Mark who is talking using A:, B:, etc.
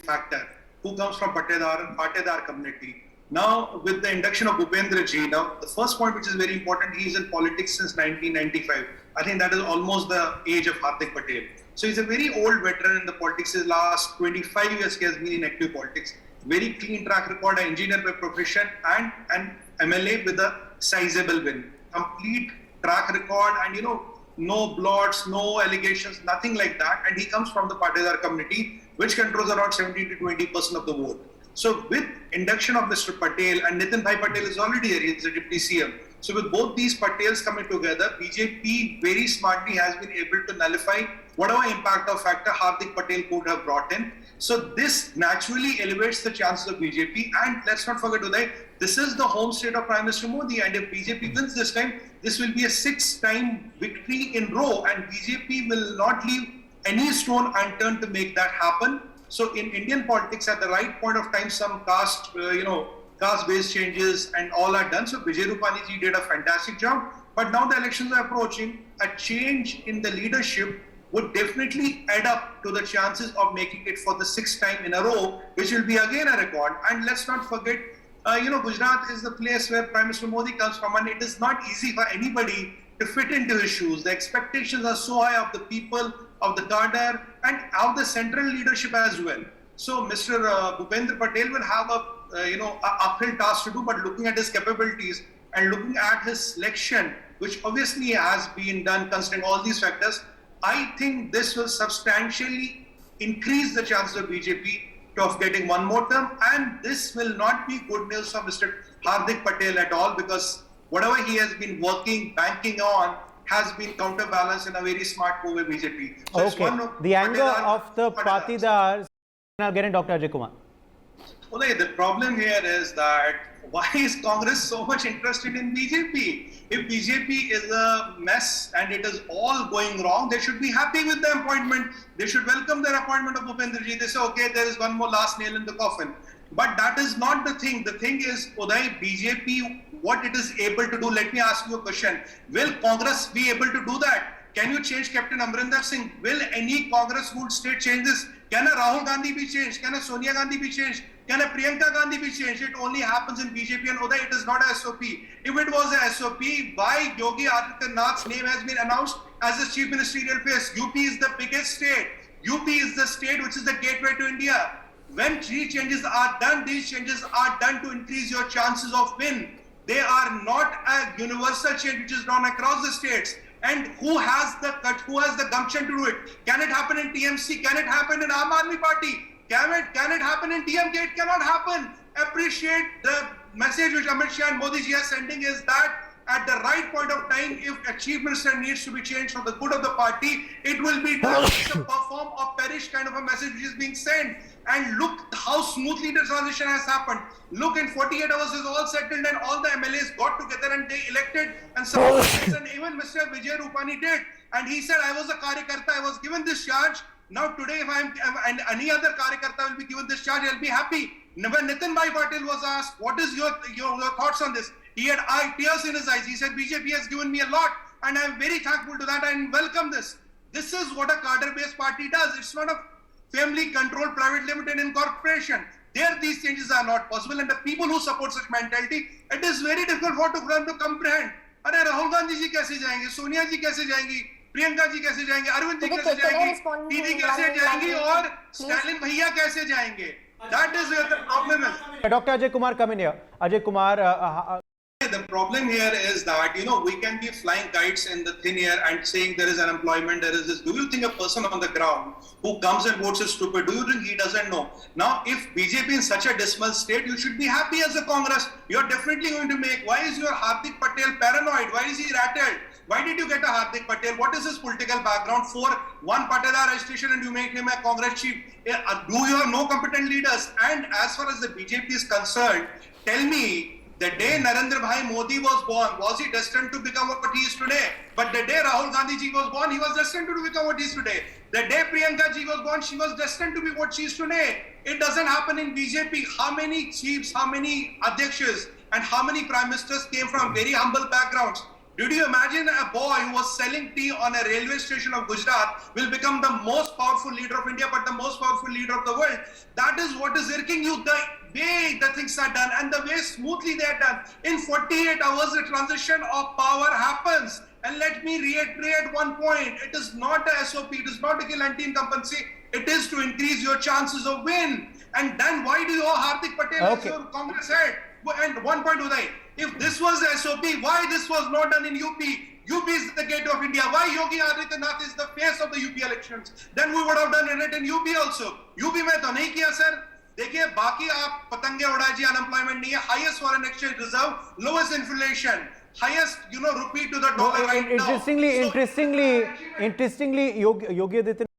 A: factor, who comes from Patedar community. Now, with the induction of Bhupendra Ji, now the first point which is very important, he is in politics since 1995. I think that is almost the age of Hardik Patel. So he's a very old veteran in the politics. His last 25 years he has been in active politics. Very clean track record, an engineer by profession and an MLA with a sizable win. Complete track record and no blots, no allegations, nothing like that. And he comes from the Patedar community, which controls around 70 to 20% of the vote. So with induction of Mr. Patel, and Nitin Bhai Patel is already here, he is the Deputy CM. So with both these Patels coming together, BJP very smartly has been able to nullify whatever impact or factor Hardik Patel could have brought in. So this naturally elevates the chances of BJP. And let's not forget, Uday, this is the home state of Prime Minister Modi. And if BJP wins this time, this will be a 6th-time victory in row. And BJP will not leave any stone unturned to make that happen. So in Indian politics, at the right point of time, some caste-based changes and all are done. So Vijay Rupani ji did a fantastic job. But now the elections are approaching. A change in the leadership would definitely add up to the chances of making it for the 6th time in a row, which will be again a record. And let's not forget, Gujarat is the place where Prime Minister Modi comes from, and it is not easy for anybody to fit into his shoes. The expectations are so high of the people, of the cadre, and of the central leadership as well. So Mr. Bhupendra Patel will have a uphill task to do, but looking at his capabilities and looking at his selection, which obviously has been done considering all these factors, I think this will substantially increase the chances of BJP of getting one more term, and this will not be good news for Mr. Hardik Patel at all, because whatever he has been banking on, has been counterbalanced in a very smart move by BJP.
B: So okay, the anger of the Patidars. Now get in, Dr. Ajay Kumar.
A: Uday, the problem here is that why is Congress so much interested in BJP? If BJP is a mess and it is all going wrong, they should be happy with the appointment. They should welcome their appointment of Bhupendra Ji. They say, okay, there is one more last nail in the coffin. But that is not the thing. The thing is, Uday, BJP, what it is able to do, let me ask you a question. Will Congress be able to do that? Can you change Captain Amrinder Singh? Will any Congress-ruled state change this? Can a Rahul Gandhi be changed? Can a Sonia Gandhi be changed? Can a Priyanka Gandhi be changed? It only happens in BJP, and Uday, it is not a SOP. If it was a SOP, why Yogi Adityanath's name has been announced as the chief ministerial place? UP is the biggest state. UP is the state which is the gateway to India. When these changes are done, these changes are done to increase your chances of win. They are not a universal change which is done across the states. And who has the gumption to do it? Can it happen in TMC? Can it happen in Aam Aadmi Party? Can it happen in DMK? It cannot happen. Appreciate the message which Amit Shah and Modi ji are sending is that at the right point of time, if a chief minister needs to be changed for the good of the party, it will be done. It's a perform or perish kind of a message which is being sent. And look how smoothly the transition has happened. Look, in 48 hours is all settled and all the MLAs got together and they elected, and and even Mr. Vijay Rupani did. And he said, I was a Karyakarta, I was given this charge. Now today, if and any other Karyakarta will be given this charge, I'll be happy. When Nitin Bhai Patel was asked, what is your thoughts on this? He had tears in his eyes. He said, BJP has given me a lot and I'm very thankful to that and welcome this. This is what a cadre-based party does. It's not a family-controlled private limited incorporation. There these changes are not possible, and the people who support such mentality, it is very difficult for them to comprehend. अरे राहुल गांधी जी कैसे जाएंगे, सोनिया जी कैसे जाएंगी, प्रियंका जी कैसे जाएंगे, अरविंद जी कैसे जाएंगी, दीदी कैसे जाएंगी और स्टालिन भैया कैसे जाएंगे? That is where the problem is.
B: Dr. Ajay Kumar, come in here. Ajay Kumar.
A: The problem here is that, we can be flying kites in the thin air and saying there is unemployment, there is this. Do you think a person on the ground who comes and votes is stupid? Do you think he doesn't know? Now, if BJP in such a dismal state, you should be happy as a Congress. You're definitely going to make. Why is your Hardik Patel paranoid? Why is he rattled? Why did you get a Hardik Patel? What is his political background? For one Patedar registration and you make him a Congress chief. Do you have no competent leaders? And as far as the BJP is concerned, tell me, the day Narendra Bhai Modi was born, was he destined to become what he is today? But the day Rahul Gandhi ji was born, he was destined to become what he is today. The day Priyanka ji was born, she was destined to be what she is today. It doesn't happen in BJP. How many chiefs, how many adhyakshas, and how many prime ministers came from very humble backgrounds? Did you imagine a boy who was selling tea on a railway station of Gujarat will become the most powerful leader of India, but the most powerful leader of the world? That is what is irking you, the way the things are done and the way smoothly they are done. In 48 hours, the transition of power happens. And let me reiterate one point. It is not a SOP, it is not to kill anti-incumbency, it is to increase your chances of win. And then why do you owe Hardik Patel as your Congress head? And one point, Uday, if this was the SOP, why this was not done in UP? UP is the gate of India. Why Yogi Adityanath is the face of the UP elections? Then we would have done it in UP also. UP में तो नहीं किया sir. देखिए बाकी आप पतंगे उड़ाइए, unemployment नहीं है, highest foreign exchange reserve, lowest inflation, highest rupee to the dollar right now.
B: Interestingly, Yogi Adityanath